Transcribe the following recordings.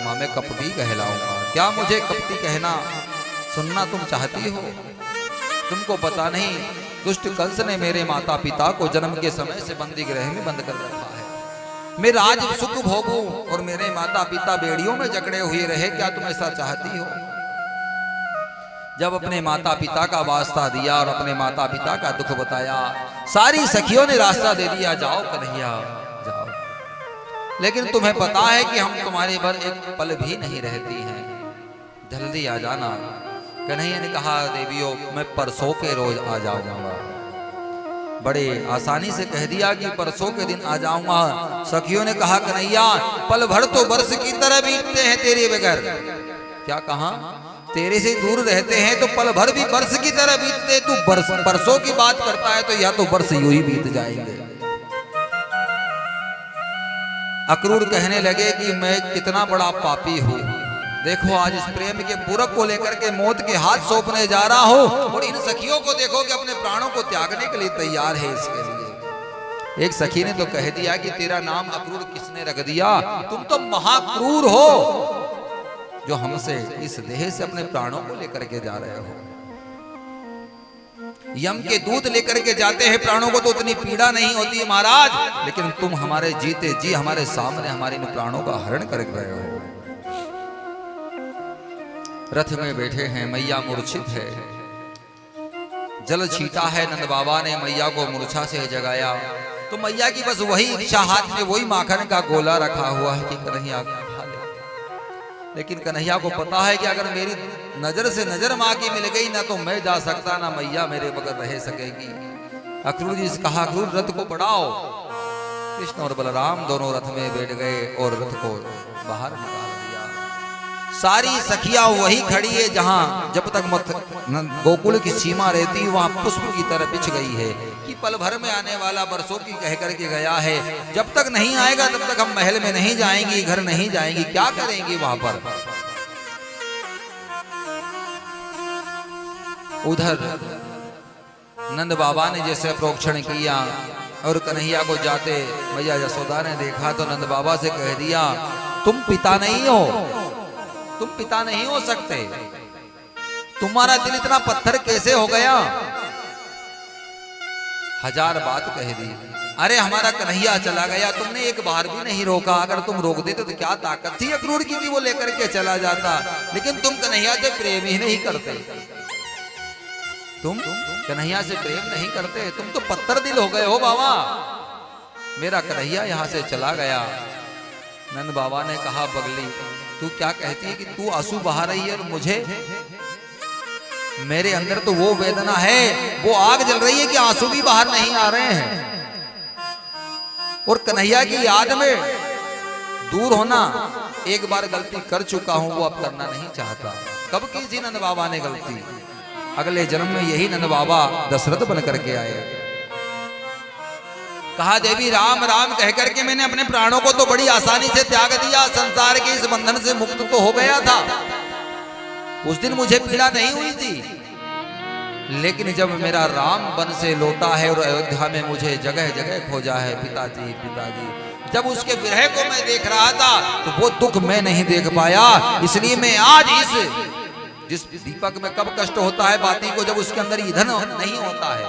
कहलाऊंगा, मैं कपटी कहलाऊंगा। क्या मुझे कपटी कहना सुनना तुम चाहती हो? तुमको पता नहीं दुष्ट कंस ने मेरे माता पिता को जन्म के समय से बंदी गृह में बंद कर रखा है। मैं राज सुख भोगूं और मेरे माता पिता बेड़ियों में जकड़े हुए रहे, क्या तुम ऐसा चाहती हो? जब अपने माता पिता का वास्ता दिया और अपने माता पिता का दुख बताया, सारी सखियों ने रास्ता दे दिया, जाओ कन्हैया जाओ। लेकिन तुम्हें पता है कि हम तुम्हारे भर एक पल भी नहीं रहती हैं, जल्दी आ जाना। कन्हैया ने कहा, देवियों मैं परसों के रोज आ जाऊंगा। बड़े आसानी से कह दिया कि परसों के दिन आ जाऊंगा। सखियों ने कहा, कन्हैया पल भर तो वर्ष की तरह बीतते हैं तेरे बगैर। क्या कहा? तेरे से दूर रहते हैं तो पल भर भी वर्ष की तरह बीतते, तू परसों की बात करता है तो या तो वर्ष यूं ही बीत जाएंगे। अक्रूर कहने लगे कि मैं कितना बड़ा पापी हूं। देखो आज इस प्रेम के पूरक को लेकर के मौत के हाथ सौंपने जा रहा हूं और इन सखियों को देखो कि अपने प्राणों को त्यागने के लिए तैयार है इसके लिए। एक सखी ने तो कह दिया कि तेरा नाम अक्रूर किसने रख दिया? तुम तो महाक्रूर हो जो हमसे इस देह से अपने प्राणों को लेकर के जा रहे हो। यम के दूत लेकर के जाते हैं प्राणों को तो उतनी पीड़ा नहीं होती है महाराज, लेकिन तुम हमारे जीते जी हमारे सामने हमारे इन प्राणों का हरण कर रहे हो। रथ में बैठे हैं, मैया मूर्छित है, जल छीटा है नंद बाबा ने, मैया को मूर्छा से जगाया। तो मैया की बस वही इच्छा, हाथ में वही माखन का गोला रखा हुआ है कि कन्हैया खा ले। लेकिन कन्हैया को पता है कि अगर मेरी नजर से नजर मां की मिल गई ना तो मैं जा सकता ना मैया मेरे बगैर रह सकेगी। अक्रूर जी से कहा, अक्रूर रथ को बढ़ाओ। कृष्ण और बलराम दोनों रथ में बैठ गए और रथ को बाहर निकाल दिया। सारी सखियां वही खड़ी है जहां जब तक गोकुल की सीमा रहती है वहां पुष्प की तरह बिछ गई है कि पल भर में आने वाला बरसों की कह करके गया है। जब तक नहीं आएगा तब तक हम महल में नहीं जाएंगी, घर नहीं जाएंगी, क्या करेंगी वहां पर? उधर नंद बाबा ने जैसे प्रोक्षण किया और कन्हैया को जाते मैया यशोदा ने देखा तो नंद बाबा से कह दिया, तुम पिता नहीं हो, तुम पिता नहीं हो सकते। तुम्हारा दिल इतना पत्थर कैसे हो गया? हजार बात कह दी। अरे हमारा कन्हैया चला गया, तुमने एक बार भी नहीं रोका। अगर तुम रोक देते तो क्या ताकत थी अक्रूर की कि वो लेकर के चला जाता। लेकिन तुम कन्हैया से प्रेम ही नहीं करते, तुम कन्हैया से प्रेम नहीं करते, तुम तो पत्थर दिल हो गए हो बाबा। मेरा कन्हैया यहाँ से चला गया। नंद बाबा ने कहा, बगली तू क्या कहती है कि तू आंसू बहा रही है और मुझे? मेरे अंदर तो वो वेदना है, वो आग जल रही है कि आंसू भी बाहर नहीं आ रहे हैं। और कन्हैया की याद में दूर होना एक बार गलती कर चुका हूं, वो अब करना नहीं चाहता। कब की थी नंद बाबा ने गलती? अगले जन्म में यही नंद बाबा दशरथ बन करके आए। कहा, देवी राम राम कह करके मैंने अपने प्राणों को तो बड़ी आसानी से त्याग दिया, संसार के इस बंधन से मुक्त तो हो गया था। उस दिन मुझे पीड़ा नहीं हुई थी। लेकिन जब मेरा राम वन से लौटा है और अयोध्या में मुझे जगह जगह खोजा है, पिताजी पिताजी, जब उसके विरह को मैं देख रहा था तो वो दुख मैं नहीं देख पाया। इसलिए मैं आज जिस दीपक में कब कष्ट होता है बाती को, जब उसके अंदर ईंधन नहीं होता है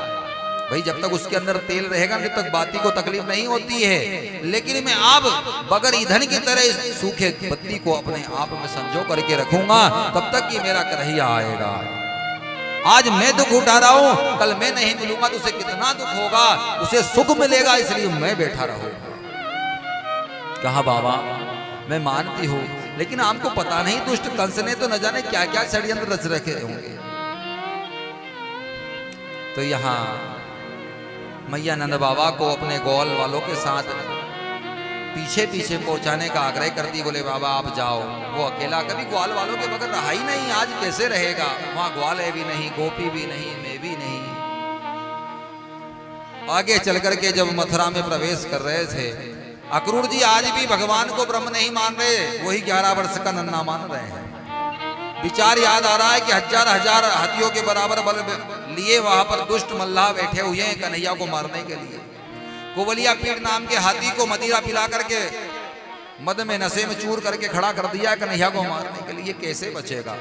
भाई, जब तक उसके अंदर तेल रहेगा तब तक बाती को तकलीफ नहीं होती है। लेकिन मैं अब बगैर ईंधन की तरह इस सूखे बत्ती को अपने आप में संजो करके रखूंगा तब तक कि मेरा कन्हैया आएगा। आज मैं दुख उठा रहा हूं, कल मैं नहीं मिलूंगा तो उसे कितना दुख होगा, उसे सुख मिलेगा, इसलिए मैं बैठा रहूंगा। कहा, बाबा मैं मानती हूं, लेकिन आपको पता नहीं दुष्ट कंस ने तो न जाने क्या क्या षड्यंत्र रच रखे होंगे। तो यहाँ मैया नंद बाबा को अपने ग्वाल वालों के साथ पीछे पीछे पहुंचाने का आग्रह करती, बोले बाबा आप जाओ। वो अकेला कभी ग्वाल वालों के बगैर रहा ही नहीं, आज कैसे रहेगा? वहां ग्वाल भी नहीं, गोपी भी नहीं, मैं भी नहीं। आगे चल करके जब मथुरा में प्रवेश कर रहे थे, अक्रूर जी आज भी भगवान को ब्रह्म नहीं मान रहे, वही 11 वर्ष का नन्ना मान रहे हैं। विचार याद आ रहा है कि हजार हजार हाथियों के बराबर बल लिए वहां पर दुष्ट मल्लाह बैठे हुए हैं कन्हैया को मारने के लिए। कुवलिया पीठ नाम के हाथी को मदिरा पिला करके मद में नशे में चूर करके खड़ा कर दिया कन्हैया को मारने के लिए, कैसे बचेगा।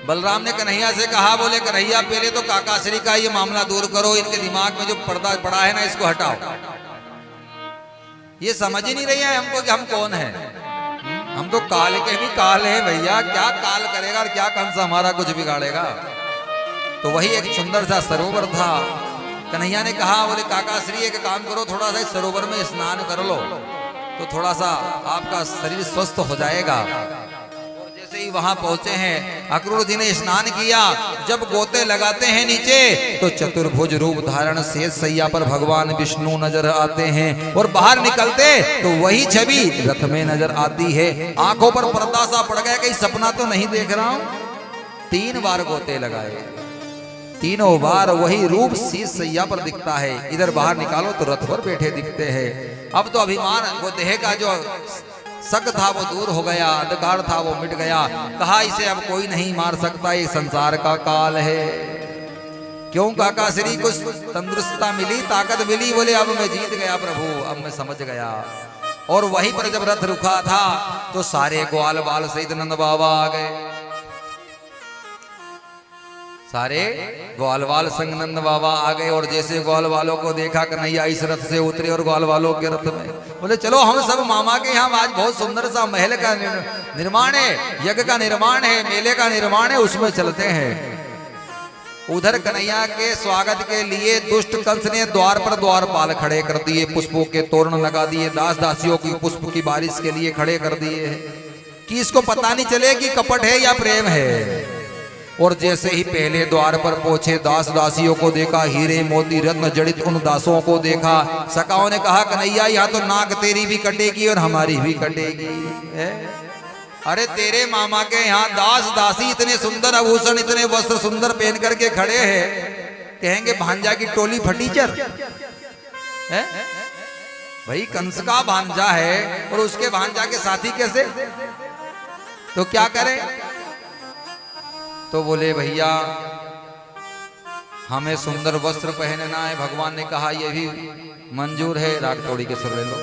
बलराम ने कन्हैया से कहा, बोले कन्हैया पहले तो काकाश्री का ये मामला दूर करो, इनके दिमाग में जो पर्दा पड़ा है ना इसको हटाओ। ये समझ ही नहीं रही है हमको कि हम कौन है। हम तो काल के भी काल है भैया, क्या काल करेगा और क्या कंस हमारा कुछ बिगाड़ेगा। तो वही एक सुंदर सा सरोवर था। कन्हैया ने कहा, बोले काकाश्री एक काम करो, थोड़ा सा सरोवर में स्नान कर लो तो थोड़ा सा आपका शरीर स्वस्थ हो जाएगा। और जैसे ही वहां पहुंचे हैं, अक्रूर जी ने स्नान किया। जब गोते लगाते हैं नीचे तो चतुर्भुज रूप धारण शेष सैया पर भगवान विष्णु नजर आते हैं, और बाहर निकलते तो वही छवि रथ में नजर आती है। आंखों पर पर्दा सा पड़ गया, कहीं सपना तो नहीं देख रहा हूं। 3 बार गोते लगाए, तीनों बार वही रूप शीश सैया पर दिखता है। इधर बाहर निकालो तो रथ पर बैठे दिखते हैं। अब तो अभिमान, वो देह का जो शक था वो दूर हो गया, अंधकार था वो मिट गया। कहा इसे अब कोई नहीं मार सकता, ये संसार का काल है। क्यों काकाश्री, कुछ तंदुरुस्ता मिली, ताकत मिली। बोले अब मैं जीत गया प्रभु, अब मैं समझ गया। और वहीं पर जब रथ रुका था तो सारे ग्वाल बाल सहित नंद बाबा आ गए। सारे ग्वाल बाल संग नंद बाबा आ गए। और जैसे ग्वाल वालों को देखा, कन्हैया इस रथ से उतरे और ग्वाल वालों के रथ में। बोले चलो हम सब मामा के यहाँ आज बहुत सुंदर सा महल का निर्माण है, यज्ञ का निर्माण है, मेले का निर्माण है, उसमें चलते हैं। उधर कन्हैया के स्वागत के लिए दुष्ट कंस ने द्वार पर द्वारपाल खड़े कर दिए, पुष्पों के तोरण लगा दिए, दास दासियों की पुष्प की बारिश के लिए खड़े कर दिए कि इसको पता नहीं चले कि कपट है या प्रेम है। और जैसे ही पहले द्वार पर पहुंचे, दास दासियों को देखा, हीरे मोती रत्न जड़ित उन दासों को देखा। सखाओं ने कहा, कन्हैया यहाँ तो नाक तेरी भी कटेगी और हमारी भी कटेगी। अरे तेरे मामा के यहाँ दास दासी इतने सुंदर आभूषण, इतने वस्त्र सुंदर पहन करके खड़े हैं, कहेंगे भांजा की टोली फटीचर है। भाई कंस का भांजा है और उसके भांजा के साथी कैसे, तो क्या करें। तो बोले भैया हमें सुंदर वस्त्र पहनना है। भगवान ने कहा ये भी मंजूर है, राग तोड़ी के सुर ले लो।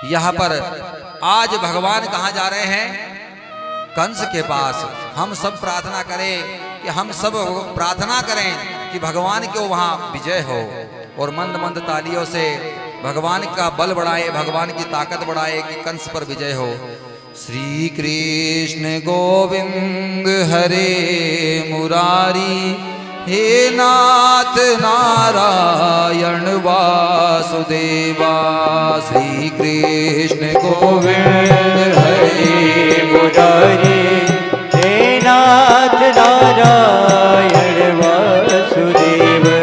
यहां पर आज भगवान कहां जा रहे हैं, कंस के पास। हम सब प्रार्थना करें कि हम सब प्रार्थना करें कि भगवान को वहां विजय हो, और मंद मंद तालियों से भगवान का बल बढ़ाए, भगवान की ताकत बढ़ाए कि कंस पर विजय हो। श्री कृष्ण गोविंद हरे मुरारी, हे नाथ नारायण वासुदेवा। श्री कृष्ण गोविंद हरे मुरारी, हे नाथ नारायण वासुदेवा।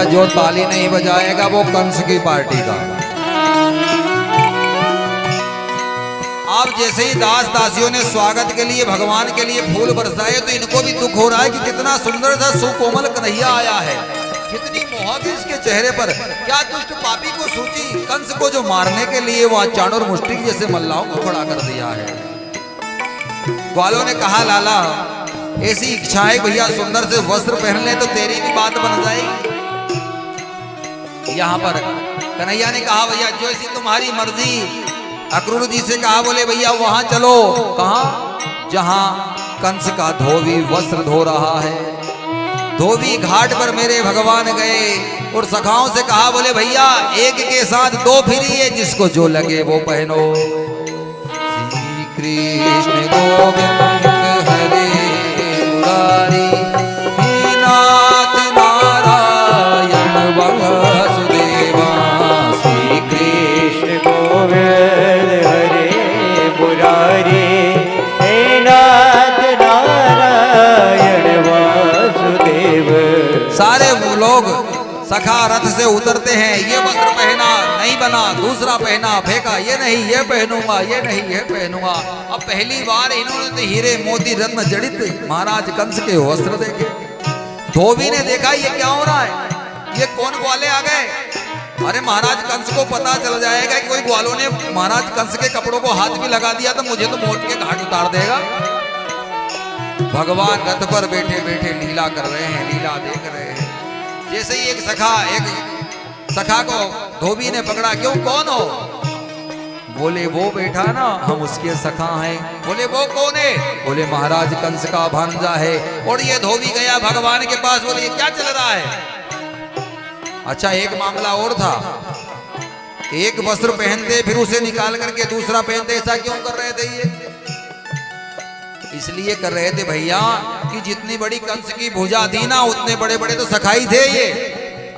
जो ताली नहीं बजाएगा वो कंस की पार्टी का। आप जैसे ही दास दासियों ने स्वागत के लिए भगवान के लिए फूल बरसाए तो इनको भी दुख हो रहा है कि कितना सुंदर सा सुकोमल कन्हैया आया है, कितनी मोहक इसके चेहरे पर। क्या दुष्ट पापी को सूची कंस को जो मारने के लिए वो चाणूर मुष्टिक जैसे मल्लाहों को खड़ा कर दिया है। ग्वालों ने कहा लाला ऐसी इच्छा है भैया सुंदर से वस्त्र पहन ले तो तेरी भी बात बन जाएगी। यहाँ पर कन्हैया ने कहा भैया जो ऐसी तुम्हारी मर्जी। अक्रूर जी से कहा, बोले भैया वहां चलो। कहा जहां कंस का धोबी वस्त्र धो रहा है। धोबी घाट पर मेरे भगवान गए और सखाओं से कहा, बोले भैया एक के साथ दो फिरिए, जिसको जो लगे वो पहनो। श्री कृष्ण गोविंद हरे मुरारी, हे नाथ नारायण वासुदेवा। श्री कृष्ण गोविंद हरे मुरारी, हे नाथ नारायण वासुदेव। सारे वो लोग सखा रथ से उतरते हैं, ये वस्त्र पहना नहीं बना, दूसरा पहना, फेंका, ये नहीं ये पहनूंगा, ये नहीं ये पहनूंगा। अब पहली बार इन्होंने तो हीरे मोती रत्न जड़ित महाराज कंस के वस्त्र देखे। धोबी ने देखा ये क्या हो रहा है, ये कौन ग्वाले आ गए। अरे महाराज कंस को पता चल जाएगा कि कोई ग्वालों ने महाराज कंस के कपड़ों को हाथ भी लगा दिया तो मुझे तो मौत के घाट उतार देगा। भगवान रथ पर बैठे बैठे लीला कर रहे हैं, लीला देख रहे हैं। जैसे ही एक सखा को धोबी ने पकड़ा, क्यों कौन हो। बोले वो बैठा ना, हम उसके सखा हैं। बोले वो कौन है। बोले महाराज कंस का भांजा है। और ये धोबी गया भगवान के पास, बोले ये क्या चल रहा है। अच्छा एक मामला और था, एक वस्त्र पहनते फिर उसे निकाल करके दूसरा पहनते, ऐसा क्यों कर रहे थे ये। इसलिए कर रहे थे भैया कि जितनी बड़ी कंस की भुजा थी ना, उतने बड़े बड़े तो सखाई थे ये।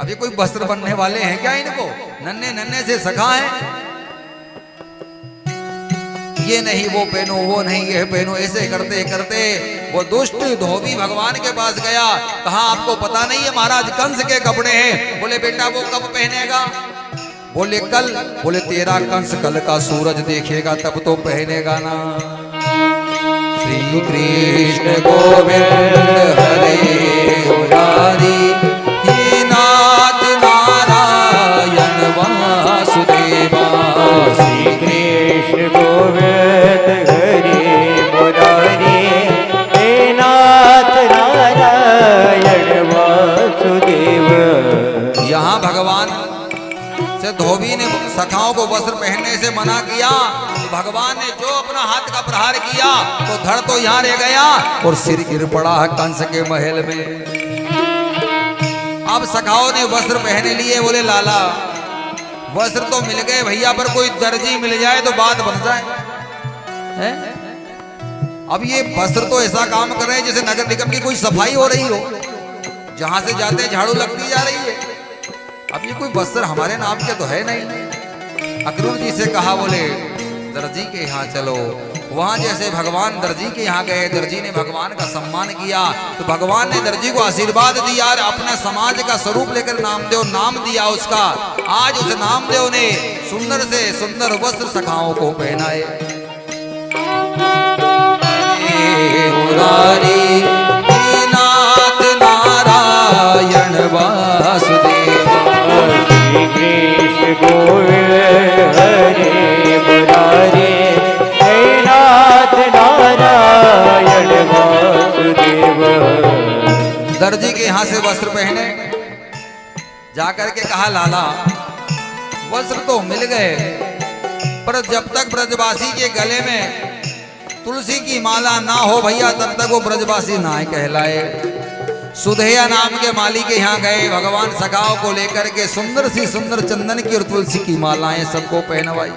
अब ये कोई वस्त्र बनने वाले हैं क्या इनको, नन्हे नन्हे से सखा हैं। ये नहीं वो पहनो, वो नहीं ये पहनो, ऐसे करते करते वो दुष्ट धोबी भगवान के पास गया। कहा आपको पता नहीं है महाराज कंस के कपड़े हैं। बोले बेटा वो कब पहनेगा। बोले कल। बोले तेरा कंस कल का सूरज देखेगा तब तो पहनेगा ना। श्री कृष्ण गोविंद हरे मुरारी, हे नाथ नारायण वासुदेवा। श्री कृष्ण गोविंद हरे मुरारी, हे नाथ नारायण वासुदेव। यहाँ भगवान से धोबी ने सखाओं को वस्त्र पहनने से मना किया, तो भगवान ने जो अपना हाथ का प्रहार किया तो धड़ तो यहाँ रह गया और सिर गिर पड़ा कंस के महल में। अब सखाओं ने वस्त्र पहने लिए। बोले लाला वस्त्र तो मिल गए भैया, पर कोई दर्जी मिल जाए तो बात बन जाए है? अब ये वस्त्र तो ऐसा काम कर रहे हैं जैसे नगर निगम की कोई सफाई हो रही हो, जहां से जाते झाड़ू लगती जा रही है। अब ये कोई वस्त्र हमारे नाम के तो है नहीं। अक्रूर जी से कहा, बोले दर्जी के यहाँ चलो। वहां जैसे भगवान दर्जी के यहाँ गए, दर्जी ने भगवान का सम्मान किया तो भगवान ने दर्जी को आशीर्वाद दिया, अपने समाज का स्वरूप लेकर नामदेव नाम दिया उसका। आज उस नामदेव ने सुंदर से सुंदर वस्त्र सखाओं को पहनाए। मुरारी, हे नाथ नारायण वासुदेव। श्री कृष्ण गोविंद हरे मुरारी, हे नाथ नारायण वासुदेव। दर्जी के यहाँ से वस्त्र पहने, जाकर के कहा लाला वस्त्र तो मिल गए, पर जब तक ब्रजवासी के गले में तुलसी की माला ना हो भैया तब तक वो ब्रजवासी ना कहलाए। सुधैया नाम के माली के यहाँ गए, भगवान सखाओं को लेकर के सुंदर सी सुंदर चंदन की और तुलसी की मालाएं सबको पहनवाई।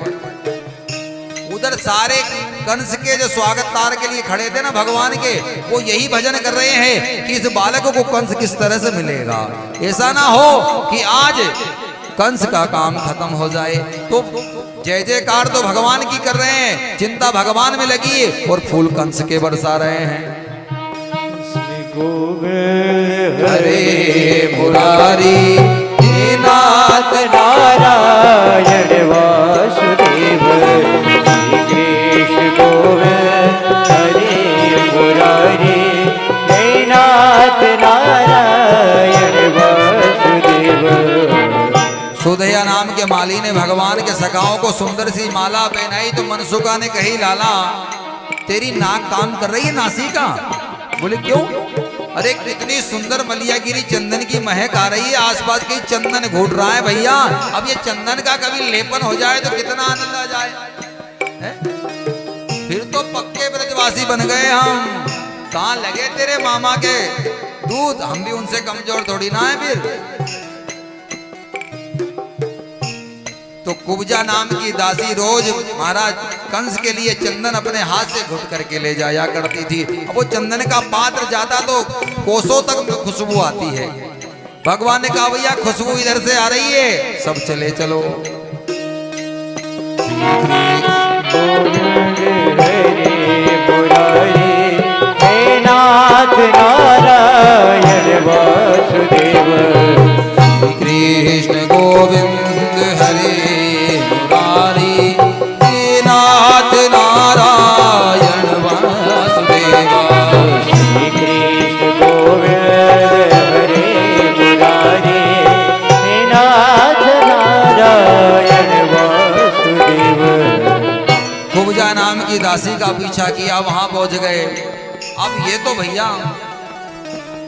उधर सारे कंस के जो स्वागतकार के लिए खड़े थे ना भगवान के, वो यही भजन कर रहे हैं कि इस बालक को कंस किस तरह से मिलेगा। ऐसा ना हो कि आज कंस का काम खत्म हो जाए। तो जय जयकार तो भगवान की कर रहे हैं, चिंता भगवान में लगी और फूल कंस के बरसा रहे हैं। गोविंद हरे मुरारी, हे नाथ नारायण वासुदेव। श्री कृष्ण गोविंद हरे मुरारी, हे नाथ नारायण वासुदेव। सुधैया नाम के माली ने भगवान के सखाओं को सुंदर सी माला पहनाई तो मनसुका ने कही लाला तेरी नाक काम कर रही है नासिका। बोले क्यों। अरे कितनी सुंदर मलियागिरी चंदन की महक आ रही है, आसपास कहीं चंदन घूट रहा है भैया। अब ये चंदन का कभी लेपन हो जाए तो कितना आनंद आ जाए है? फिर तो पक्के ब्रजवासी बन गए हम। कहाँ लगे तेरे मामा के दूध, हम भी उनसे कमजोर थोड़ी ना है फिर। तो कुब्जा नाम की दासी रोज महाराज कंस के लिए चंदन अपने हाथ से घुट करके ले जाया करती थी। अब वो चंदन का पात्र जाता तो कोसों तक खुशबू आती है। भगवान ने कहा भैया खुशबू इधर से आ रही है, सब चले चलो। नाथ नारायण वासुदेव श्री कृष्ण गोविंद हरे मुरारी, नाथ नारायण वासुदेव। श्री कृष्ण गोविंद हरे मुरारी, नाथ नारायण वासुदेव। कुब्जा नाम की दासी का पीछा किया, वहां पहुंच गए। अब ये तो भैया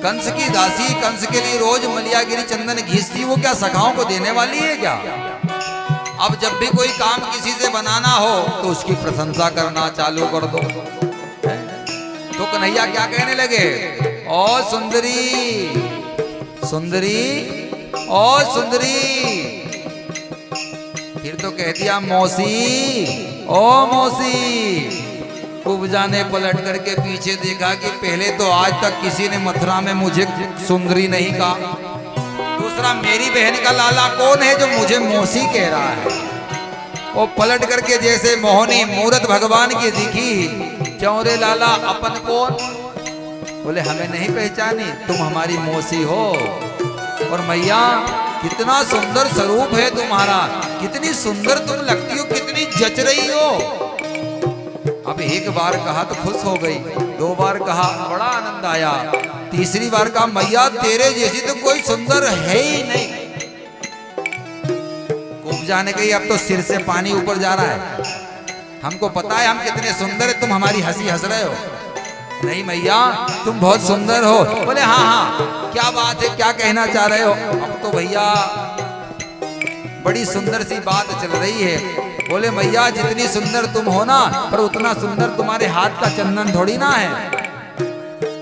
कंस की दासी कंस के लिए रोज मलियागिरी चंदन घीसती, वो क्या सखाओं को देने वाली है क्या? अब जब भी कोई काम किसी से बनाना हो तो उसकी प्रशंसा करना चालू कर दो। तो कन्हैया क्या कहने लगे, ओ सुंदरी सुंदरी ओ सुंदरी। फिर तो कह दिया मौसी ओ मौसी। कुब्जा ने पलट करके पीछे देखा कि पहले तो आज तक किसी ने मथुरा में मुझे सुंदरी नहीं कहा, दूसरा मेरी बहन का लाला कौन है जो मुझे मौसी कह रहा है। वो पलट करके जैसे मोहनी मूरत भगवान की दिखी, क्यों रे लाला अपन कौन? बोले हमें नहीं पहचानी, तुम हमारी मौसी हो। और मैया कितना सुंदर स्वरूप है तुम्हारा, कितनी सुंदर तुम लगती हो, कितनी जच रही हो। अब एक बार कहा तो खुश हो गई, दो बार कहा बड़ा आनंद आया, तीसरी बार कहा मैया तेरे जैसी तो कोई सुंदर है ही नहीं। कुब्जा ने कही अब तो सिर से पानी ऊपर जा रहा है, हमको पता है हम कितने सुंदर है, तुम हमारी हंसी हंस रहे हो। नहीं मैया तुम बहुत सुंदर हो। बोले हाँ हाँ क्या बात है, क्या कहना चाह रहे हो? अब तो भैया बड़ी सुंदर सी बात चल रही है। बोले मैया जितनी सुंदर तुम हो ना, पर उतना सुंदर तुम्हारे हाथ का चंदन थोड़ी ना है।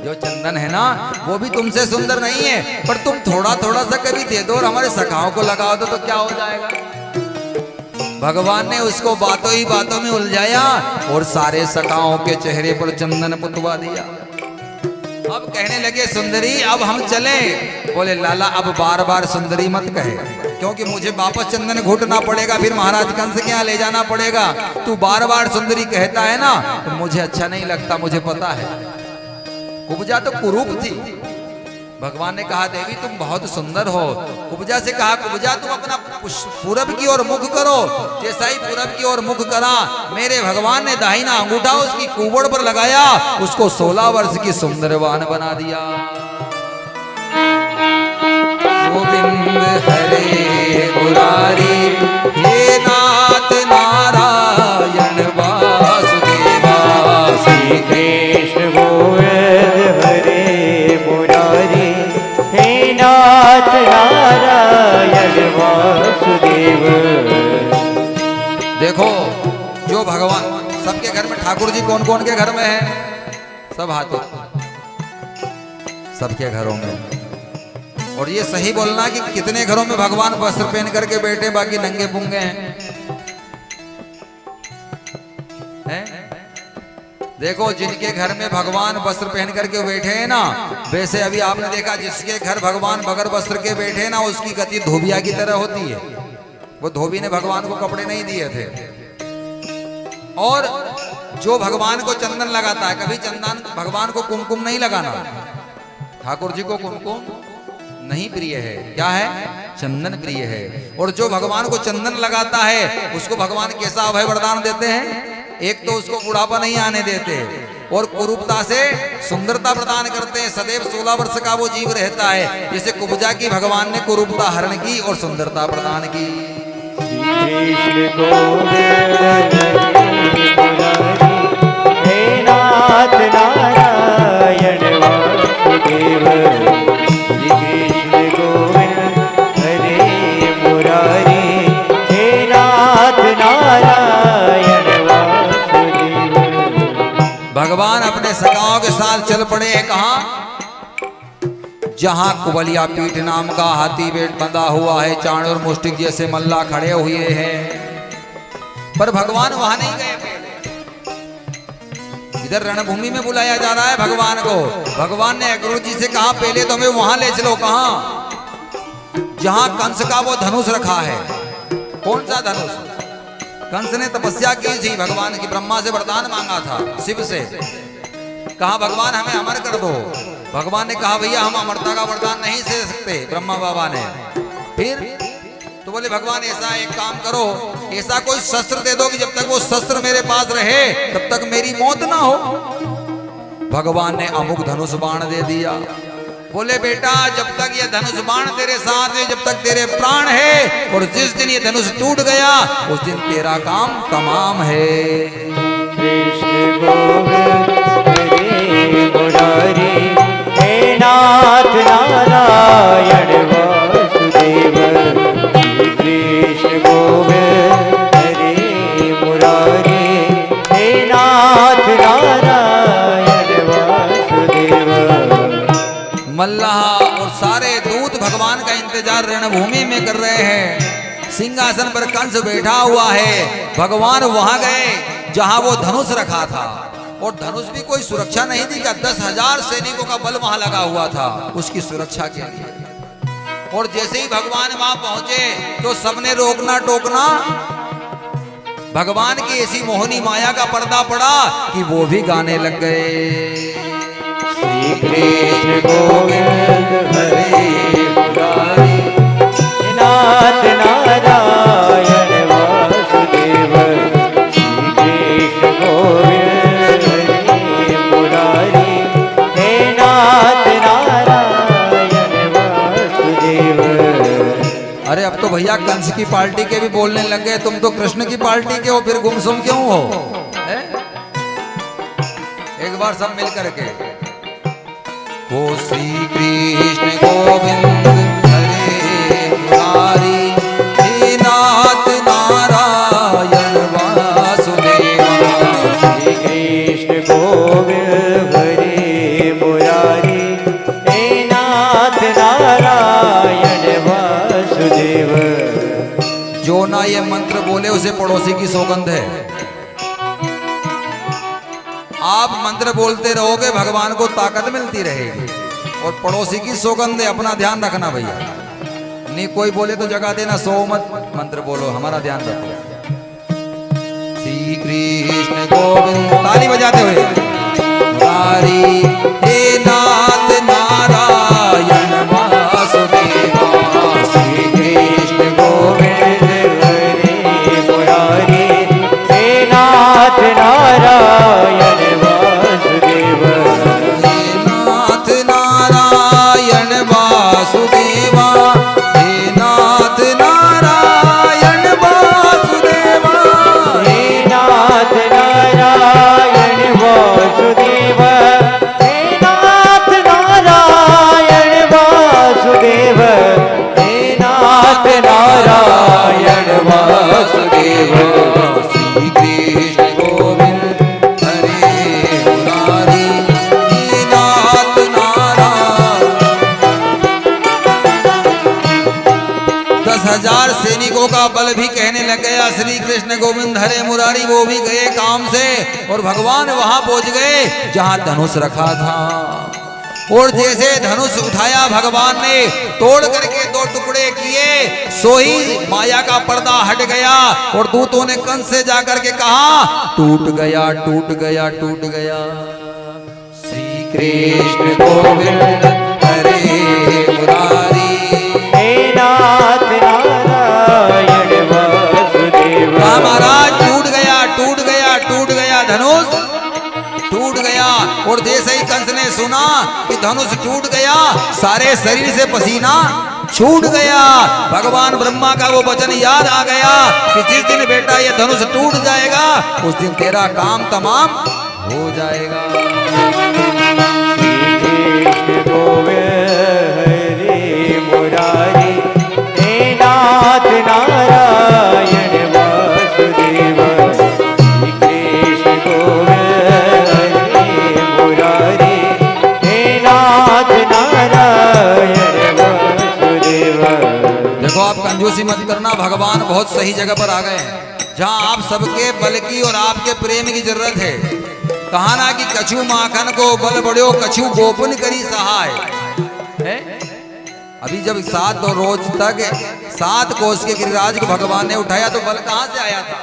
जो चंदन है ना वो भी तुमसे सुंदर नहीं है, पर तुम थोड़ा थोड़ा सा कभी दे दो और हमारे सखाओं को लगा दो तो क्या हो जाएगा। भगवान ने उसको बातों ही बातों में उलझाया और सारे सखाओं के चेहरे पर चंदन पुतवा दिया। अब कहने लगे सुंदरी अब हम चलें। बोले लाला अब बार बार सुंदरी मत कहे, क्योंकि मुझे वापस चंदन घुटना पड़ेगा, फिर महाराज कंस के यहाँ ले जाना पड़ेगा। तू बार बार सुंदरी कहता है ना तो मुझे अच्छा नहीं लगता, मुझे पता है। कुब्जा तो कुरूप थी। भगवान ने कहा देवी तुम बहुत सुंदर हो। कुब्जा से कहा कुब्जा तुम अपना पूरब की ओर मुख करो। जैसा ही पूरब की ओर मुख करा, मेरे भगवान ने दाहिना अंगूठा उसकी कुबड़ पर लगाया, उसको 16 वर्ष की सुंदरवान बना दिया। गोविंद हरे मुरारी, हे नाथ नारायण वासुदेवा। श्री कृष्ण गोविंद हरे मुरारी, हे नाथ नारायण वासुदेव। देखो जो भगवान सबके घर में, ठाकुर जी कौन कौन के घर में है? सब हाथों सबके घरों में। और ये सही बोलना कि कितने घरों में भगवान वस्त्र पहन करके बैठे, बाकी नंगे पुंगे हैं? देखो जिनके घर में भगवान वस्त्र पहन करके बैठे हैं ना, वैसे अभी आपने देखा जिसके घर भगवान बगैर वस्त्र के बैठे हैं ना, उसकी गति धोबिया की तरह होती है। वो धोबी ने भगवान को कपड़े नहीं दिए थे। और जो भगवान को चंदन लगाता है, कभी चंदन भगवान को कुमकुम नहीं लगाना। ठाकुर जी को कुमकुम नहीं प्रिय है, क्या है? चंदन प्रिय है। और जो भगवान को चंदन लगाता है उसको भगवान कैसा अभय वरदान देते हैं? एक तो उसको बुढ़ापा नहीं आने देते और कुरूपता से सुंदरता प्रदान करते हैं। सदैव 16 वर्ष का वो जीव रहता है। जैसे कुब्जा की भगवान ने कुरूपता हरण की और सुंदरता प्रदान की। कृष्ण गोविंद हे नाथ नारायण वासुदेव। श्री कृष्ण गोविंद हरे मुरारी, हे नाथ नारायण वासुदेव। चल पड़े हैं कहां? जहां कुबलिया पीठ नाम का हाथी बेट बंधा हुआ है, चाणूर मुष्टिक जैसे मल्ला खड़े हुए हैं। पर भगवान वहां नहीं गए, इधर रणभूमि में बुलाया जा रहा है भगवान को। भगवान ने गुरु जी से कहा पहले तो हमें वहां ले चलो। कहां? जहां कंस का वो धनुष रखा है। कौन सा धनुष? कंस ने तपस्या की थी भगवान की, ब्रह्मा से वरदान मांगा था शिव से। कहा भगवान हमें अमर कर दो। भगवान ने कहा भैया हम अमरता का वरदान नहीं दे सकते, ब्रह्मा बाबा ने। फिर तो बोले भगवान ऐसा एक काम करो, ऐसा कोई शस्त्र दे दो कि जब तक वो शस्त्र मेरे पास रहे तब तक मेरी मौत ना हो। भगवान ने अमुक धनुष बाण दे दिया। बोले बेटा जब तक ये धनुष बाण तेरे साथ है, जब तक तेरे प्राण है, और जिस दिन ये धनुष टूट गया उस दिन तेरा काम तमाम है। कृष्ण गोविंद हरे मुरारी, हे नाथ नारायण वासुदेव। कृष्ण गोविंद हरे मुरारी, हे नाथ नारायण वासुदेव। मल्लाह और सारे दूत भगवान का इंतजार रणभूमि में कर रहे हैं। सिंहासन पर कंस बैठा हुआ है। भगवान वहां गए जहां वो धनुष रखा था, और धनुष भी कोई सुरक्षा नहीं दी का 10,000 सैनिकों का बल वहां लगा हुआ था उसकी सुरक्षा के लिए। और जैसे ही भगवान वहां पहुंचे तो सबने रोकना टोकना। भगवान की ऐसी मोहनी माया का पर्दा पड़ा कि वो भी गाने लग गए। श्री कृष्ण गोविंद हरे मुरारी, नाथ नारायण वासुदेव। श्री कृष्ण गोविंद हरे मुरारी, हे नाथ नारायण वासुदेव। अरे अब तो भैया कंस की पार्टी के भी बोलने लग गए, तुम तो कृष्ण की पार्टी के हो, फिर गुमसुम क्यों हो? है? एक बार सब मिल करके ओ श्री कृष्ण गोविंद हरे मुरारी, हे नाथ नारायण वासुदेव। श्री कृष्ण गोविंद हरे मुरारी, हे नाथ नारायण वासुदेव। जो ना ये मंत्र बोले उसे पड़ोसी की सौगंध है। आप मंत्र बोलते रहोगे भगवान को ताकत मिलती रहेगी, और पड़ोसी की सौगंध है, अपना ध्यान रखना भैया। नहीं कोई बोले तो जगा देना, सो मत मंत्र बोलो, हमारा ध्यान रखो। श्री कृष्ण गोविंद, ताली बजाते हुए मुरारी, हे नाथ नारायण वासुदेव। श्री कृष्ण गोविंद हरे मुरारी, हे नाथ नारायण वासुदेव। हे नाथ नारायण वासुदेवा, हे नाथ नारायण वासुदेवा। हे नाथ नारायण वासुदेव, हे नाथ नारायण वासुदेव, हे नाथ नारायण वासुदेव। श्री कृष्ण गोविंद हरे मुरारी, हे नाथ नारायण। 10,000 सैनिकों का बल भी कहने लग गया श्री कृष्ण गोविंद हरे मुरारी। वो भी गए काम से, और भगवान वहां पहुंच गए जहां धनुष रखा था। और जैसे धनुष उठाया भगवान ने, तोड़ करके 2 टुकड़े किए, सोई माया का पर्दा हट गया। और दूतों ने कंस से जाकर के कहा टूट गया टूट गया टूट गया। श्री कृष्ण गोविंद हरे मुरारी, हे नाथ नारायण वासुदेव। कहा महाराज टूट गया टूट गया टूट गया, धनुष टूट गया। और जैसे ही कंस ने सुना कि धनुष टूट गया, सारे शरीर से पसीना छूट गया। भगवान ब्रह्मा का वो वचन याद आ गया कि जिस दिन बेटा ये धनुष टूट जाएगा उस दिन तेरा काम तमाम हो जाएगा। श्री कृष्ण गोविंद हरे मुरारी, हे नाथ नारायण वासुदेव। श्री कृष्ण गोविंद हरे मुरारी, भगवान बहुत सही जगह पर आ गए हैं, जहां आप सबके बल की और आपके प्रेम की जरूरत है। कहा ना कि कछु माखन को बल बढ़ो, कछु गोपन करी सहाय है। अभी जब 7 रोज तक 7 कोस के गिरिराज को भगवान ने उठाया तो बल कहां से आया था?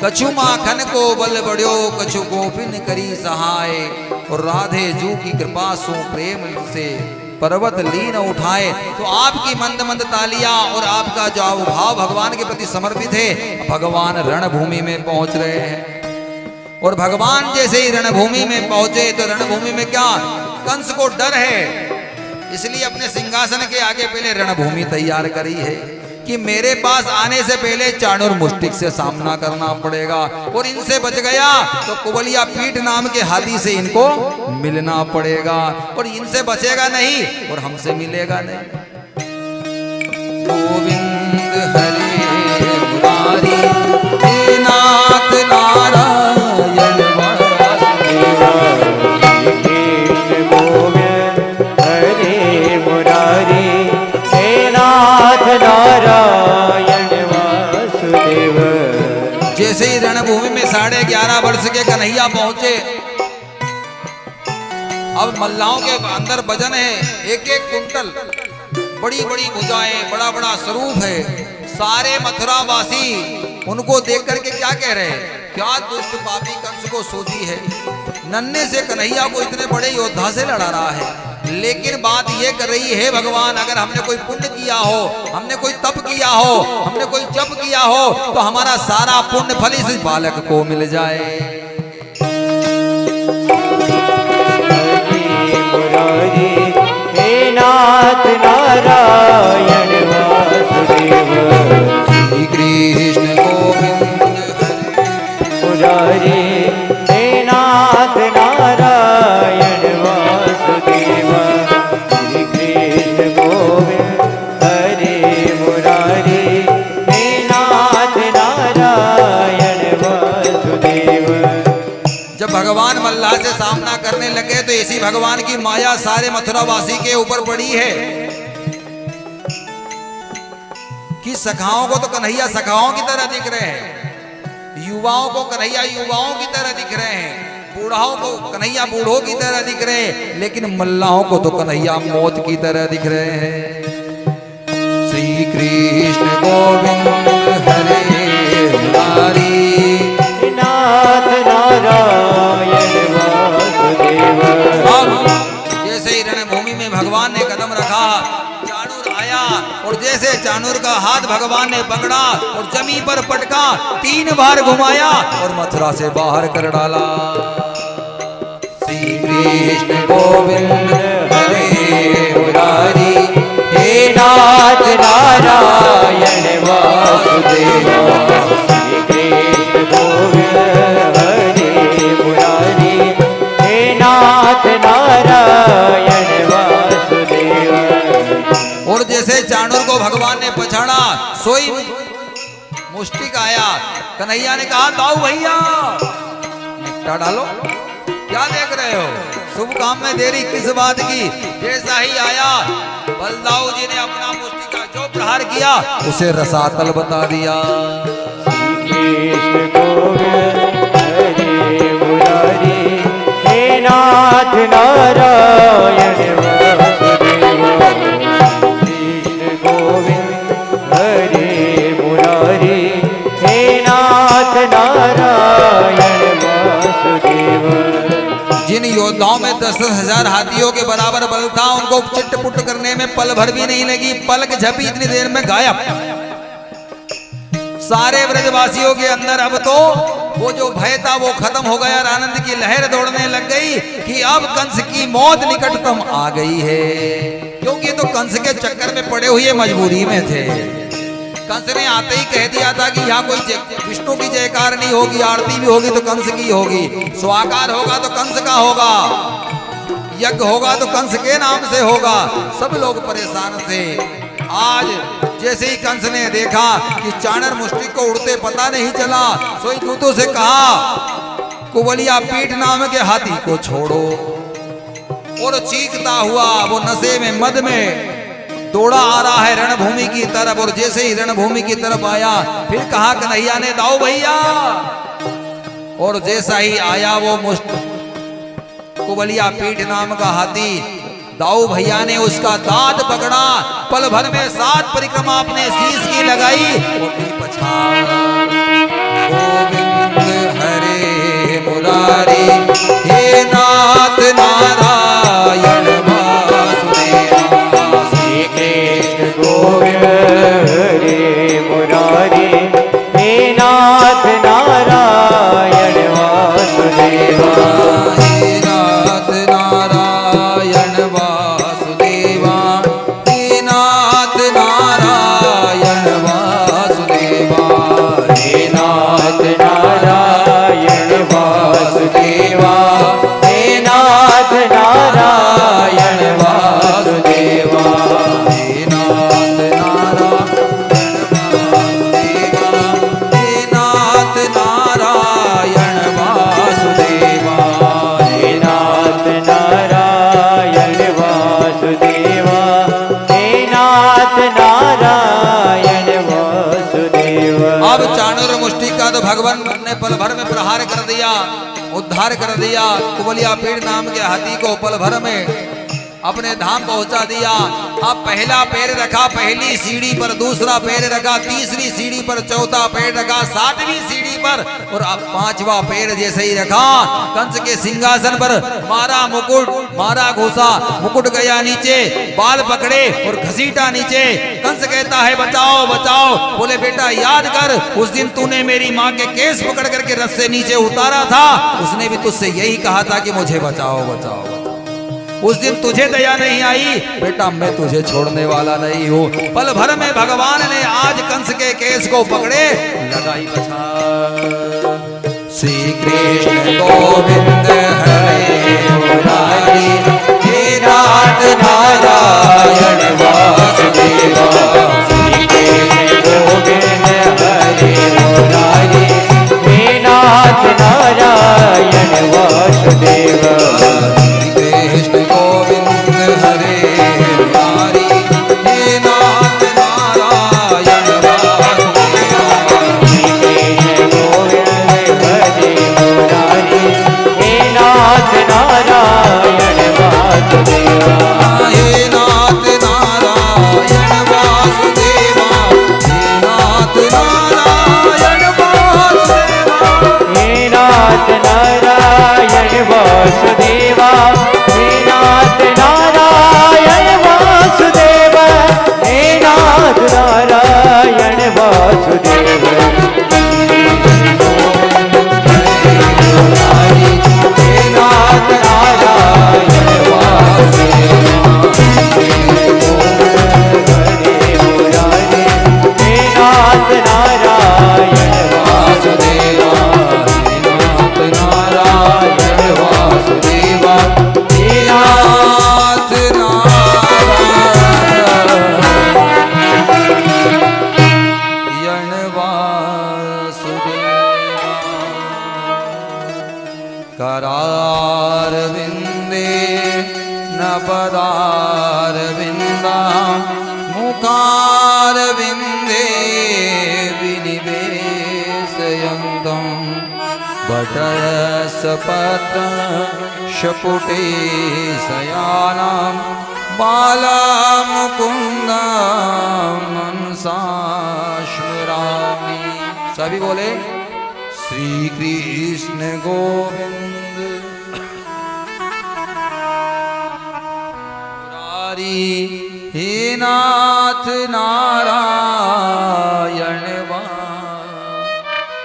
कछु माखन को बल बढ़ो, कछु गोपिन करी सहाय, और राधे जू की कृपा सो प्रेम से पर्वत लीन उठाए। तो आपकी मंद मंद तालियां और आपका जो भाव भगवान के प्रति समर्पित है। भगवान रणभूमि में पहुंच रहे हैं, और भगवान जैसे ही रणभूमि में पहुंचे तो रणभूमि में क्या कंस को डर है, इसलिए अपने सिंहासन के आगे पहले रणभूमि तैयार करी है कि मेरे पास आने से पहले चाणूर मुष्टिक से सामना करना पड़ेगा, और इनसे बच गया तो कुबलिया पीठ नाम के हाथी से इनको मिलना पड़ेगा, और इनसे बचेगा नहीं और हमसे मिलेगा नहीं। गोविंद हरे मुरारी हे नाथ नारायण वासुदेव, कृष्ण गोविंद हरे मुरारी हे नाथ नारायण वासुदेव। जैसे ही रणभूमि में 11.5 वर्ष के कन्हैया पहुंचे, अब मल्लाहों के अंदर वजन है 1-1 कुंटल, बड़ी बड़ी भुजाएं, बड़ा बड़ा स्वरूप है। सारे मथुरा वासी उनको देख करके क्या कह रहे हैं? क्या दुष्ट पापी कंस को सूझी है, नन्हे से कन्हैया को इतने बड़े योद्धा से लड़ा रहा है। लेकिन बात ये कर रही है भगवान, अगर हमने कोई पुण्य किया हो, हमने कोई तप किया हो, हमने कोई जप किया हो, तो हमारा सारा पुण्य फल इस बालक को मिल जाए। मुरारी हे नाथ नारायण वासुदेव, श्री कृष्ण गोविंद मुरारी हे नाथ नारायण वासुदेव, श्री कृष्ण गोविंद हरे मुरारी हे नाथ नारायण वासुदेव। जब भगवान मल्लाह से सामना करने लगे तो ऐसी भगवान की माया सारे मथुरावासी के ऊपर पड़ी है कि सखाओं को तो कन्हैया सखाओं की तरह दिख रहे हैं, युवाओं को कन्हैया युवाओं की तरह दिख रहे हैं, बूढ़ाओं को कन्हैया बूढ़ों की तरह दिख रहे हैं, लेकिन मल्लाहों को तो कन्हैया मौत की तरह दिख रहे हैं। श्री कृष्ण गोविंद हरे मुरारी नाथ नारायण वासुदेव। जैसे ही रणभूमि में भगवान ने कदम रखा, चाणूर आया, और जैसे चाणूर का हाथ भगवान ने पकड़ा और जमीन पर पटका, 3 बार घुमाया और मथुरा से बाहर कर डाला। श्री कृष्ण गोविंद हरे मुरारी हे नाथ नारायण वासुदेव, श्री कृष्ण गोविंद हरे मुरारी हे नाथ नारायण वासुदेव। और जैसे चाणूर को भगवान ने पछाड़ा, सोई मुष्टिक आया। कन्हैया ने कहा दाऊ भैया निपटा डालो, क्या देख रहे हो, शुभ काम में देरी किस बात की। जैसा ही आया बलदाऊ जी ने अपना मुष्टिका जो प्रहार किया उसे रसातल बता दिया। श्री कृष्ण गोविंद हरे मुरारी हे नाथ नारायण वासुदेव, कृष्ण गोविंद हरे मुरारी हे नाथ नारायण वासुदेव। जिन योद्धाओं में 10-10 हजार हाथियों के बराबर बल था, उनको चिट्ट-पुट्ट करने में पल भर भी नहीं लगी, पलक झपी इतनी देर में गायब। सारे ब्रजवासियों के अंदर अब तो वो जो भय था वो खत्म हो गया, आनंद की लहर दौड़ने लग गई कि अब कंस की मौत निकटतम आ गई है, क्योंकि तो कंस के चक्कर में पड़े हुए मजबूरी में थे। कंस ने आते ही कह दिया था कि यहाँ कोई विष्णु की जयकार नहीं होगी, आरती भी होगी तो कंस की होगी, स्वाकार होगा तो कंस का होगा, यज्ञ होगा तो कंस के नाम से होगा। सब लोग परेशान थे। आज जैसे ही कंस ने देखा कि चाणर मुष्टिक को उड़ते पता नहीं चला, सोई दूतों से कहा कुबलिया पीठ नाम के हाथी को छोड़ो, और चीखता हुआ वो नशे में मद में दौड़ा आ रहा है रणभूमि की तरफ, और जैसे ही रणभूमि की तरफ आया फिर कहा कन्हैया ने दाऊ भैया, और जैसा ही आया वो कुबलिया पीठ नाम का हाथी, दाऊ भैया ने उसका दांत पकड़ा, पल भर में 7 परिक्रमा अपने शीश की लगाई और गोविंद हरे मुरारी हे नाथ नारायण वासुदेवा। श्री कृष्ण गोविंद हरे मुरारी हे नाथ नारायण वासुदेवा। हे नाथ नारायण वासुदेवा, हे नाथ नारायण वासुदेवा, हे नाथ नारायण वासुदेवा, हे नाथ नारायण वासुदेवा। हे नाथ नारायण वासुदेवा, हे नाथ नारायण वासुदेवा, हे नाथ नारायण वासुदेवा। अब चाणूर मुष्टि का तो भगवान ने पल भर में प्रहार कर दिया, उद्धार कर दिया। कुबलिया पीड़ नाम के हाथी को पल भर में अपने धाम पहुंचा दिया। अब पहला पैर रखा पहली सीढ़ी पर, दूसरा पैर रखा तीसरी सीढ़ी पर, चौथा पैर रखा 7वीं सीढ़ी पर, और अब 5वां पैर जैसे ही रखा कंस के सिंहासन पर मारा मुकुट, मारा घुसा, मुकुट गया नीचे, बाल पकड़े और घसीटा नीचे। कंस कहता है बचाओ बचाओ। बोले बेटा याद कर, उस दिन तूने मेरी माँ के केस पकड़ करके रस्से नीचे उतारा था, उसने भी तुझसे यही कहा था कि मुझे बचाओ बचाओ। उस दिन तुझे दया नहीं आई, बेटा मैं तुझे छोड़ने वाला नहीं हूँ। पल भर में भगवान ने आज कंस के केस को पकड़े, लगाई बछाड़। श्री कृष्ण गोविंद हरे मुरारी हे नाथ नारायण वासुदेवा। श्री कृष्ण गोविंद हरे मुरारी हे नाथ नारायण वासुदेवा। कृष्ण गोविंद हरे मुरारी हे नाथ नारायण वासुदेवा। श्री कृष्ण गोविंद हरे मुरारी हे नाथ नारायण वासुदेवा। हे नाथ नारायण वासुदेवा, हे नाथ नारायण वासुदेवा। हे नाथ नारायण वासुदेवा, हे नाथ नारायण वासुदेवा, हे नाथ नारायण वासुदेवा। हे नाथ नारायण वासुदेवा। हरे मुरारी हे नाथ नारायण वासुदेवा, हे नाथ नारायण वासुदेवा, हे नाथ नारायण वासुदेवा। करार विंदे न पदार विंदा, मुखार विंदे विनिवेशयन्तम् बटयसपत्र शपुटे शयानां बालामुकुन्दा मनसा स्मरामि। सभी बोले श्री कृष्ण गोविंद मुरारी हे नाथ नारायण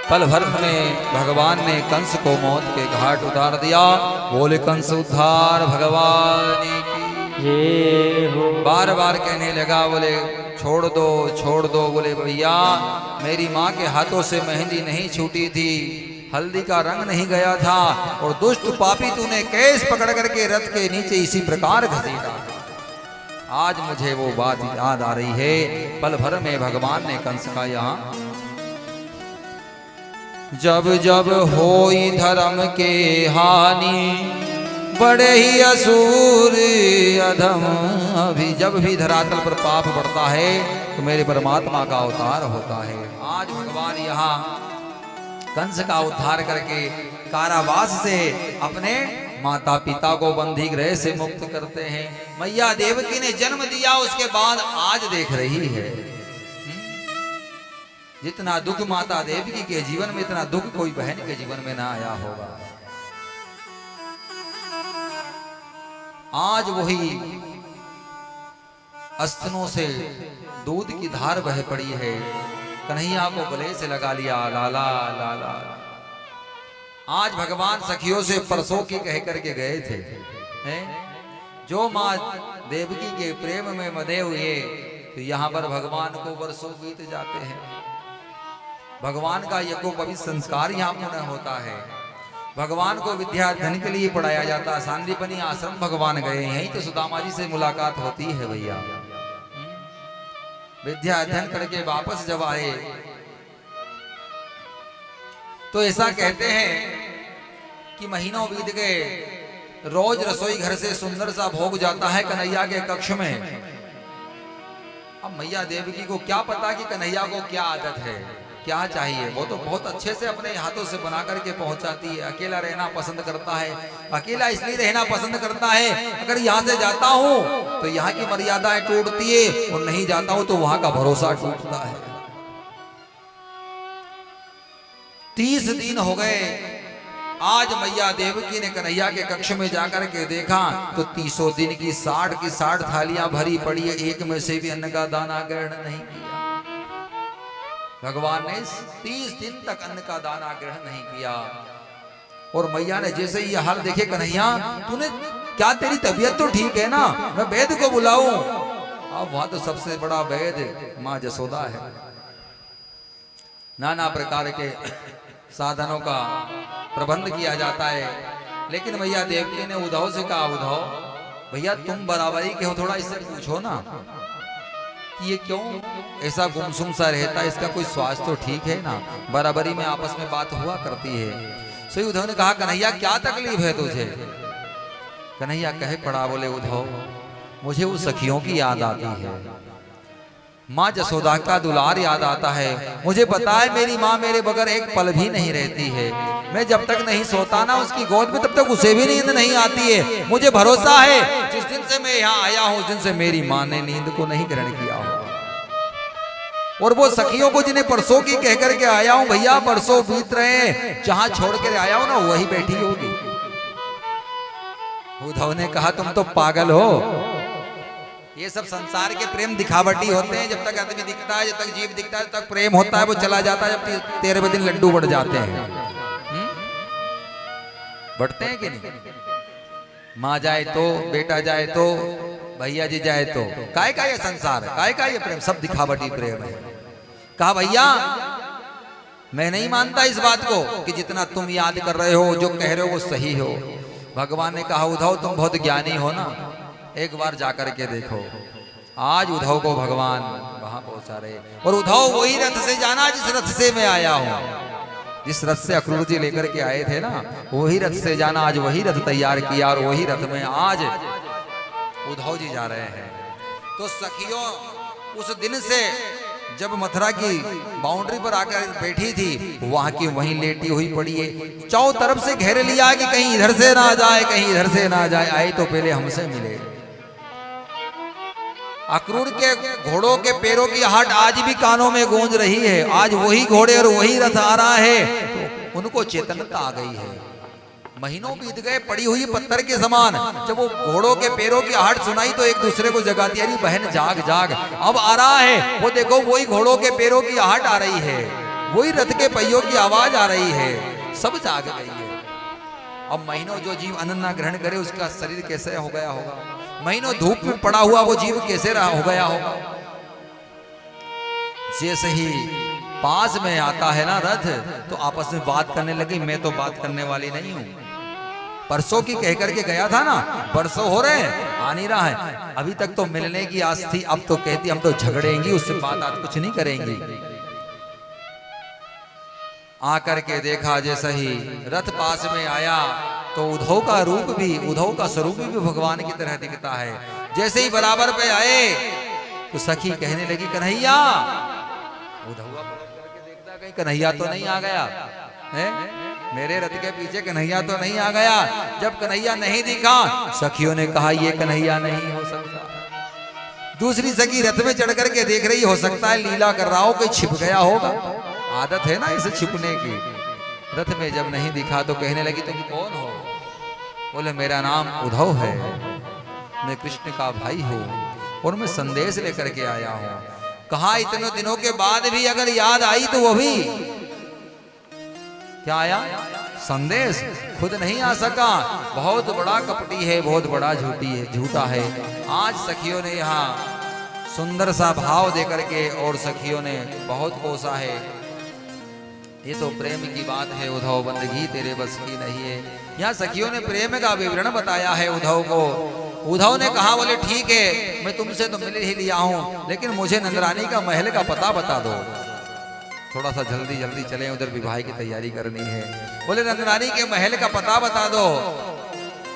पल भर में भगवान ने कंस को मौत के घाट उतार दिया। बोले कंस उद्धार भगवान की जय हो। बार बार कहने लगा, बोले छोड़ दो छोड़ दो। बोले भैया मेरी माँ के हाथों से मेहंदी नहीं छूटी थी, हल्दी का रंग नहीं गया था, और दुष्ट पापी तूने केस पकड़ करके रथ के नीचे इसी प्रकार घसीटा। आज मुझे वो बात याद आ रही है। पल भर में भगवान ने कंस का यहाँ जब जब होई धर्म के हानि, बड़े ही असुर अधम। अभी जब भी धरातल पर पाप बढ़ता है तो मेरे परमात्मा का अवतार होता है। आज भगवान यहाँ कंस का उद्धार करके कारावास से अपने माता पिता को बंदी गृह से मुक्त करते हैं। मैया देवकी ने जन्म दिया, उसके बाद आज देख रही है जितना दुख माता देवकी के जीवन में, इतना दुख कोई बहन के जीवन में ना आया होगा। आज वही स्तनों से दूध की धार बह पड़ी है, कन्हैया को गले से लगा लिया, लाला लाला। आज भगवान सखियों से परसों की कह करके गए थे, हैं? जो माँ देवकी के प्रेम में मदे हुए, तो यहाँ पर भगवान को वर्षों बीत जाते हैं। भगवान का यज्ञोपवीत संस्कार यहाँ पुनः होता है। भगवान को विद्या अध्ययन के लिए पढ़ाया जाता। सांदीपनी आश्रम भगवान गए, यहीं तो सुदामा जी से मुलाकात होती है भैया। विद्या अध्ययन करके वापस जब आए तो ऐसा कहते हैं कि महीनों बीत गए, रोज रसोई घर से सुंदर सा भोग जाता है कन्हैया के कक्ष में। अब मैया देवकी को क्या पता कि कन्हैया को क्या आदत है, क्या चाहिए। वो तो बहुत अच्छे से अपने हाथों से बना करके पहुंचाती है। अकेला रहना पसंद करता है, अकेला इसलिए रहना पसंद करता है, अगर यहाँ से जाता हूं तो यहाँ की मर्यादाएं टूटती है, और नहीं जाता हूं तो वहां का भरोसा टूटता है। 30 दिन हो गए। आज मैया देवकी ने कन्हैया के कक्ष में जाकर के देखा तो 30 दिन की 60 थालियां भरी पड़ी है, एक में से भी अन्न का दाना ग्रहण नहीं किया। भगवान ने 30 दिन तक अन्न का दाना ग्रहण नहीं किया। और मैया ने जैसे ही यह हाल देखे, कन्हैया तूने क्या, तेरी तबीयत तो ठीक है ना, मैं वैद्य को बुलाऊं। अब वहां तो सबसे बड़ा वैद्य माँ जसोदा है। नाना प्रकार के साधनों का प्रबंध किया जाता है, लेकिन मैया देवकी ने उद्धव से कहा, उद्धव भैया तुम बराबरी के हो, थोड़ा इससे पूछो ना कि ये क्यों ऐसा गुमसुम सा रहता है, इसका कोई स्वास्थ्य तो ठीक है ना। बराबरी में आपस में बात हुआ करती है। सो उद्धव ने कहा, कन्हैया क्या तकलीफ है तुझे। कन्हैया कहे पड़ा, बोले उद्धव मुझे वो सखियों की याद आती है, माँ जसोदा का दुलार याद आता है। मुझे पता है मेरी माँ मेरे बगैर एक पल भी नहीं रहती है। मैं जब तक नहीं सोता ना उसकी गोद में, तब तक उसे भी नींद नहीं आती है। मुझे भरोसा है जिस दिन से मैं यहाँ आया हूँ उस दिन से मेरी माँ ने नींद को नहीं ग्रहण किया होगा। और वो सखियों को जिन्हें परसों की कह करके आया हूँ, भैया परसों बीत रहे हैं, जहां छोड़ कर आया हूँ ना वही बैठी होगी। उद्धव ने कहा, तुम तो पागल हो, ये सब संसार के प्रेम दिखावटी होते हैं। जब तक आदमी दिखता है, जब तक जीव दिखता है, जब तक प्रेम होता है वो चला जाता है। जब 13वें दिन लड्डू बढ़ जाते हैं, बढ़ते हैं कि नहीं। माँ जाए तो, बेटा जाए तो, भैया जी जाए तो, काय का ये संसार, काय का ये प्रेम, सब दिखावटी प्रेम है। कहा भैया मैं नहीं मानता इस बात को कि जितना तुम याद कर रहे हो, जो कह रहे हो वो सही हो। भगवान ने कहा, उद्धव तुम बहुत ज्ञानी हो ना, एक बार जाकर के देखो। आज उद्धव को भगवान वहां पहुंचा रहे, और उद्धव वही रथ से जाना जिस रथ से मैं आया हूं। जिस रथ से अक्रूर जी लेकर के आए थे ना, वही रथ से जाना। आज वही रथ तैयार किया और वही रथ में आज उद्धव जी जा रहे हैं। तो सखियों उस दिन से जब मथुरा की बाउंड्री पर आकर बैठी थी, वहां की वहीं लेटी हुई पड़ी है। चारों तरफ से घेर लिया कि कहीं इधर से ना जाए, कहीं इधर से ना जाए, आए तो पहले हमसे मिले। अक्रूर के घोड़ों के पैरों की आहट आज भी कानों में गूंज रही है। आज वही घोड़े और वही रथ आ रहा है, तो उनको चेतनता आ गई है। महीनों बीत गए पड़ी हुई पत्थर के समान। जब वो घोड़ों के पैरों की आहट सुनाई तो एक दूसरे को जगाती, अरे बहन जाग जाग, अब आ रहा है। वो देखो वही घोड़ों के पैरों की आहट आ रही है, वही रथ के पहियों की आवाज आ रही है, सब जाग गई है। अब महीनों जो जीव अन्न न ग्रहण करे उसका शरीर कैसे हो गया होगा। महीनों धूप में पड़ा हुआ वो जीव कैसे रहा हो गया होगा। जैसे ही पास में आता है ना रथ, तो आपस में बात करने लगी। मैं तो बात करने वाली नहीं हूं, परसों की कह करके गया था ना, परसों हो रहे हैं, आ नहीं रहा है। अभी तक तो मिलने की आस थी, अब तो कहती हम तो झगड़ेंगी, उससे बात आज कुछ नहीं करेंगी। आकर के देखा जैसा ही रथ पास में आया, तो उद्धव का रूप भी, उद्धव का स्वरूप भी भगवान की तरह दिखता है। जैसे ही बराबर पे आए तो सखी कहने लगी कन्हैया। उद्धव करके देखता कहीं कन्हैया तो नहीं आ गया है, मेरे रथ के पीछे कन्हैया तो नहीं आ गया। जब कन्हैया नहीं दिखा, सखियों ने कहा ये कन्हैया नहीं हो सकता। दूसरी सखी रथ में चढ़ करके देख रही, हो सकता है लीला कर रहा हो, कोई छिप गया होगा, आदत है ना इसे छिपने की। रथ में जब नहीं दिखा तो कहने लगी तुम कौन हो? बोले मेरा नाम उद्धव है, मैं कृष्ण का भाई हूँ और मैं संदेश लेकर के आया हूँ। कहा इतने दिनों के बाद भी अगर याद आई तो वो भी क्या आया? संदेश। खुद नहीं आ सका, बहुत बड़ा कपटी है, बहुत बड़ा झूठा है। आज सखियों ने यहाँ सुंदर सा भाव देकर के और सखियों ने बहुत कोसा है। ये तो प्रेम की बात है उद्धव, बंदगी तेरे बस की नहीं है। यहाँ सखियों ने प्रेम का विवरण बताया है उद्धव को। उद्धव ने कहा बोले ठीक है, मैं तुमसे तो मिल ही लिया हूँ, लेकिन मुझे नंदरानी का महल का पता बता दो। थोड़ा सा जल्दी जल्दी चलें, उधर विवाह की तैयारी करनी है। बोले नंदरानी के महल का पता बता दो।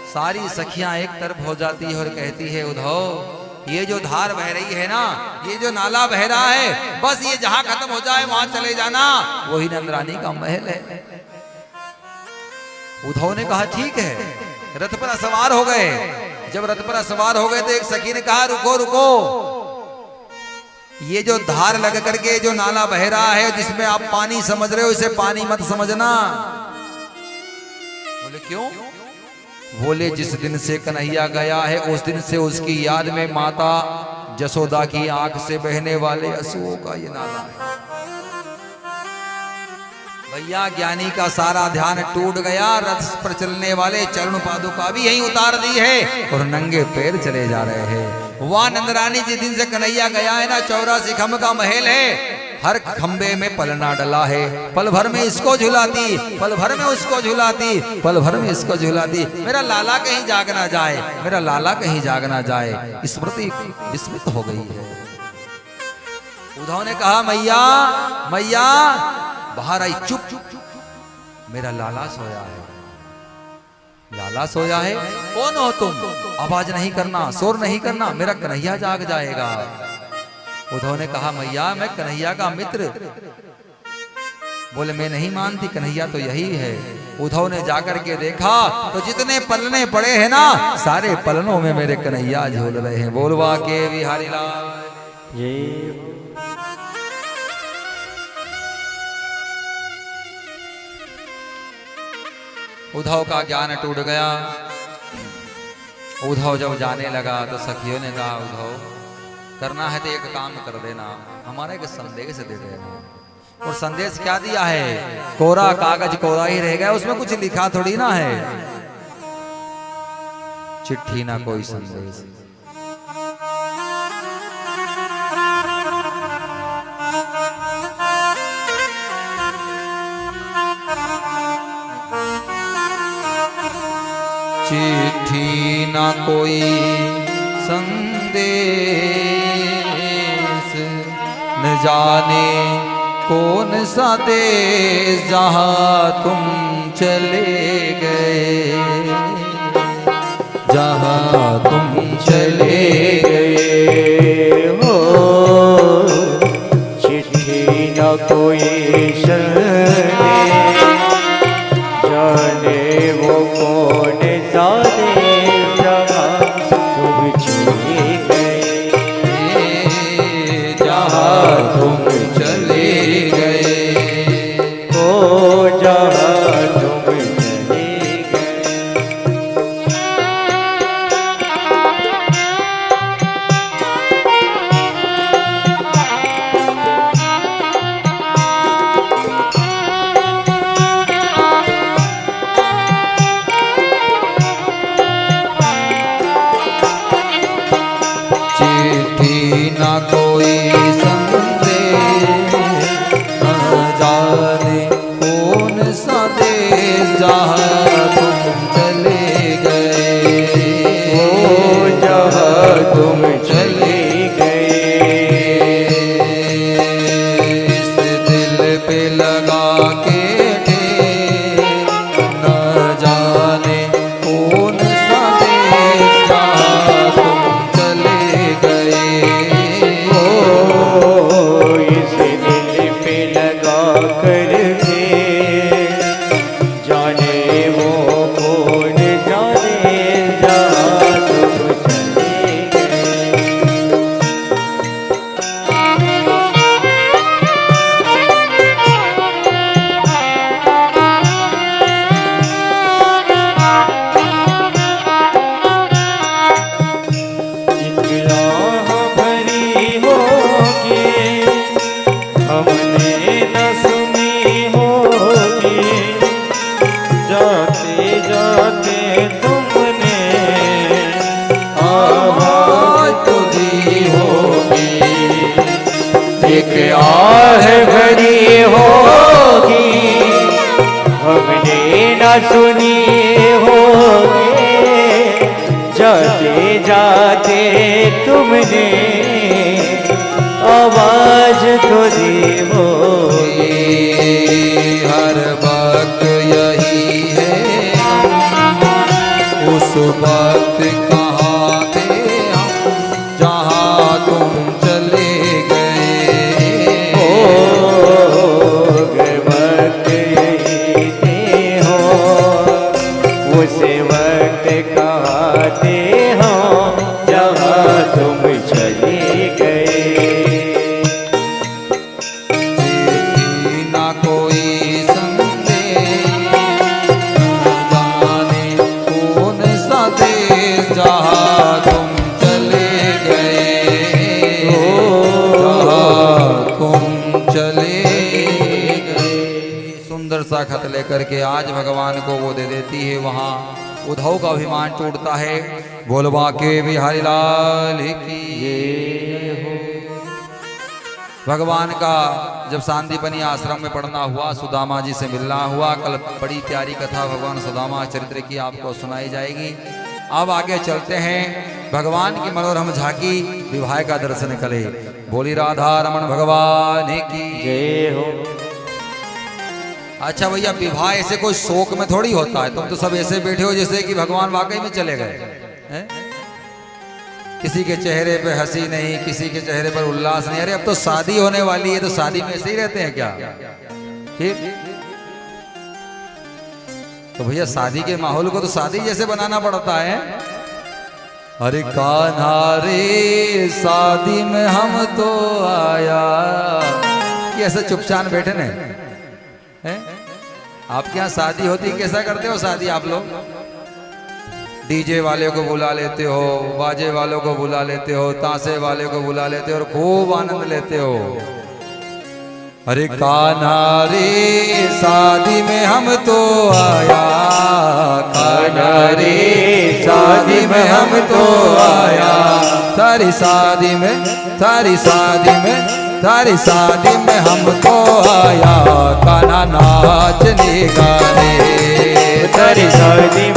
सारी सखियां एक तरफ हो जाती है और कहती है उद्धव ये जो धार बह रही है ना, ये जो नाला बह रहा है, बस ये जहां खत्म हो जाए वहां चले जाना, वही नंदरानी का महल है। उद्धव ने कहा ठीक है। रथ पर सवार हो गए। जब रथ पर सवार हो गए तो एक सखी ने कहा रुको रुको, ये जो धार लग करके जो नाला बह रहा है जिसमें आप पानी समझ रहे हो, इसे पानी मत समझना। बोले क्यों? बोले जिस दिन से कन्हैया गया है उस दिन से उसकी याद में माता जसोदा की आंख से बहने वाले अश्रुओं का ये नाला है। भैया ज्ञानी का सारा ध्यान टूट गया। रथ पर चलने वाले चरण पादुका भी यहीं उतार दी है और नंगे पैर चले जा रहे हैं। वहां नंदरानी जिस दिन से कन्हैया गया है ना, 84 खंभ का महल है। हर खंबे में पलना डला है, पल भर में इसको झुलाती, पल भर में उसको झुलाती, पल भर में इसको झुलाती। मेरा लाला कहीं जाग ना जाए, मेरा लाला कहीं जाग ना जाए। स्मृति विस्मित हो गई है। उद्धव ने कहा मैया मैया, बाहर आई। चुप, मेरा लाला सोया है। लाला सोया है? कौन हो तुम? आवाज नहीं करना, शोर नहीं करना, मेरा कन्हैया जाग जाएगा। उद्धव ने कहा मैया मैं कन्हैया का मित्र। बोले मैं नहीं मानती, कन्हैया तो यही है। उद्धव ने जाकर के देखा तो जितने पलने पड़े हैं ना, सारे पलनों में मेरे कन्हैया झूल रहे हैं। बोलवा के बिहारी लाल ये उद्धव का ज्ञान टूट गया। उद्धव जब जाने लगा तो सखियों ने कहा उद्धव करना है तो एक काम कर देना, हमारा एक संदेश दे देना। और संदेश क्या दिया है? कोरा कागज कोरा ही रह गया, उसमें कुछ लिखा थोड़ी ना है। चिट्ठी ना कोई संदेश। चिट्ठी ना कोई संदेश, न जाने कौन सा देश जहाँ तुम चले गए, जहाँ तुम चले गए हो। चिट्ठी न कोई संदेश, जाने वो कौन सा देश जहाँ तुम चले गए, जहाँ तुम चले गए, ओ जहाँ तुम चले गए। चिट्ठी ना कोई संदेश, न जाने कौन सा देश जहाँ तुम चले गए, ओ जहाँ तुम चले गए। इस दिल पे लगा के न जाने गए। ओ इस दिल पे लगा कर के जाने वो कौन जाने जहाँ तुम चले गए। एक राह भरी होगी हमने न सुनी होगी, जाते जाते तुमने आवाज तो दी होगी। एक आह भरी होगी हमने न सुनी होगी, जाते जाते तुमने आवाज तो दी होगी। हर वक्त यही है उस वक्त कहाँ थे हम जहाँ तुम चले गए। वक्त यही थे हो उस वक्त कहते हो जहाँ तुम चले गए। ना कोई संदेश जाने कौन सा देश जहाँ तुम चले गए। जहाँ तुम चले गए। सुंदर सा खत लेकर के आज भगवान को वो दे देती है। वहाँ उद्धव का अभिमान टूटता है। बोलवा के बिहारी लाल की जय हो। भगवान का जब सांदीपनी आश्रम में पढ़ना हुआ, सुदामा जी से मिलना हुआ। कल बड़ी प्यारी कथा भगवान सुदामा चरित्र की आपको सुनाई जाएगी। अब आगे चलते हैं। भगवान की मनोरम झांकी विवाह का दर्शन करें। बोली राधा रमन भगवान की जय हो। अच्छा भैया, विवाह ऐसे कोई शोक में थोड़ी होता है। तुम तो सब ऐसे बैठे हो जैसे कि भगवान वाकई में चले गए हैं। किसी के चेहरे पे हंसी नहीं, किसी के चेहरे पर उल्लास नहीं। अरे अब तो शादी होने वाली है, तो शादी में ऐसे ही रहते हैं क्या? फिर तो भैया शादी के माहौल को तो शादी जैसे बनाना पड़ता है। अरे कान्हा रे शादी में हम तो आया, कि ऐसे चुपचाप बैठे ने हैं? आपके यहाँ शादी होती कैसा करते हो शादी आप लोग? डीजे वाले को बुला लेते हो, बाजे वालों को बुला लेते हो, ताशे वाले को बुला लेते हो और खूब आनंद लेते हो। अरे कान्हा रे शादी में हम तो आया, कान्हा रे शादी में हम तो आया। तारी शादी में, तारी शादी में, तारी शादी में हम तो आया। कान्हा नाचने गाने, तारी शादी